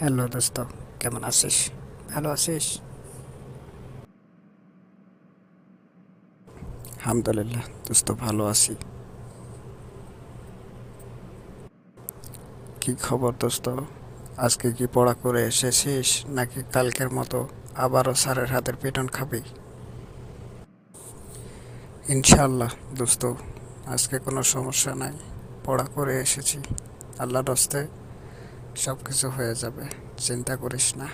Hello দোস্ত, কেমন আছিস? ভালো আছিস? আলহামদুলিল্লাহ দোস্ত, ভালো আছি। কি খবর দোস্ত? আজকে কি পড়া করে এসেছিস, নাকি কালকের মতো আবারও স্যারের হাতের পিটন খাবি? ইনশাআল্লাহ দোস্ত, আজকে কোনো সমস্যা নাই। পড়া করে এসেছি, আল্লাহর হস্তে সব কিছু হয়ে যাবে, চিন্তা করিস না।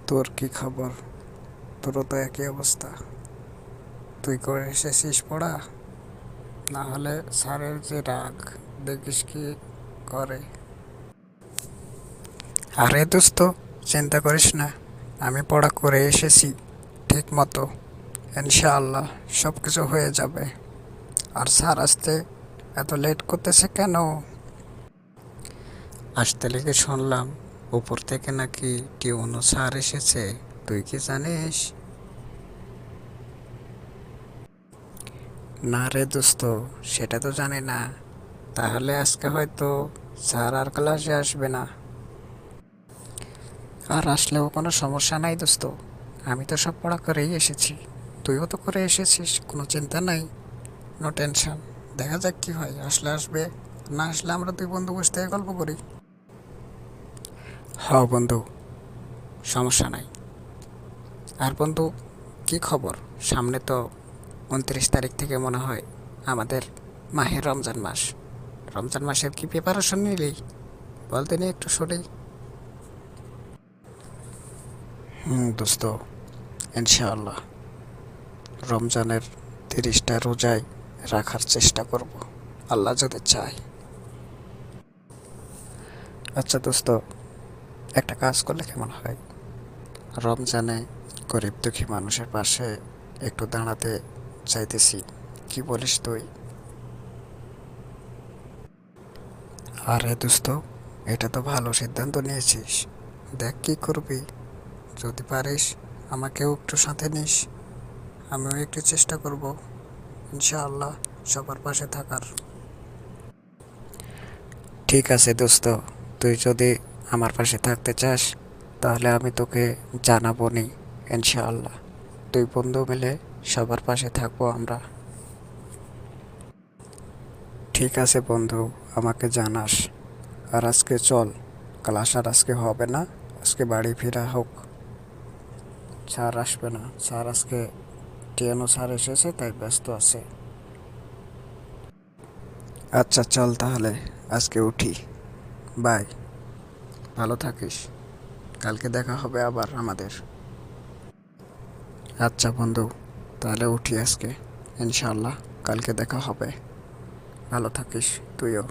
তোর কি খবর? তোরও তো একই অবস্থা। তুই করে এসেছিস পড়া? না হলে স্যারের যে রাগ, দেখিস কি করে। আরে দোস্ত, চিন্তা করিস না, আমি পড়া করে এসেছি ঠিক মতো। ইনশাআল্লাহ সব কিছু হয়ে যাবে। আর স্যার আসতে এত লেট করতেছে কেন? আসতে লেগে শুনলাম উপর থেকে নাকি টিউনো স্যার এসেছে। তুই কি জানিস? না রে দোস্ত, সেটা তো জানি না। তাহলে আজকে হয়তো স্যার আর ক্লাসে আসবে না। আর আসলেও কোনো সমস্যা নাই দোস্ত, আমি তো সব পড়া করেই এসেছি। তুইও তো করে এসেছিস, কোনো চিন্তা নাই। No tension. দেখা যাক কি হয়, আসলে আসবে, না আসলে আমরা দুই বন্ধু বসে থেকে গল্প করি। হ বন্ধু, সমস্যা নাই। আর বন্ধু, কি খবর? সামনে তো 29 তারিখ থেকে মনে হয় আমাদের মাহের রমজান মাস। রমজান মাসের কি প্রিপারেশন নিলি? বলতে নি একটু শুনি। দোস্ত, ইনশাআল্লাহ রমজানের 30টা রোজায় রাখার চেষ্টা করব, আল্লাহ যদি চায়। আচ্ছা দোস্ত, একটা কাজ করলে কেমন হয়? রমজানে গরিব দুঃখী মানুষের পাশে একটু দাঁড়াতে চাইতেছি, কি বলিস তুই? আরে দোস্ত, এটা তো ভালো সিদ্ধান্ত নিয়েছিস। দেখ কি করবি, যদি পারিস আমাকেও একটু সাথে নিস। আমিও একটু চেষ্টা করব ইনশাআল্লাহ সবার পাশে থাকার। ঠিক আছে দোস্ত, তুই যদি আমার পাশে থাকতে চাস তাহলে আমি তোকে জানাবো নি। ইনশাআল্লাহ দুই বন্ধু মিলে সবার পাশে থাকবো আমরা। ঠিক আছে বন্ধু, আমাকে জানাস। আর আজকে চল, ক্লাস আর আজকে হবে না, আজকে বাড়ি ফেরা হোক। স্যার আসবে না, স্যার আজকে টিএনও স্যার এসেছে তাই ব্যস্ত আছে। আচ্ছা চল তাহলে, আজকে উঠি। বাই, ভালো থাকিস। কালকে দেখা হবে আবার আমাদের। আচ্ছা বন্ধু, তাহলে উঠি আজকে। ইনশাআল্লাহ কালকে দেখা হবে। ভালো থাকিস তুইও।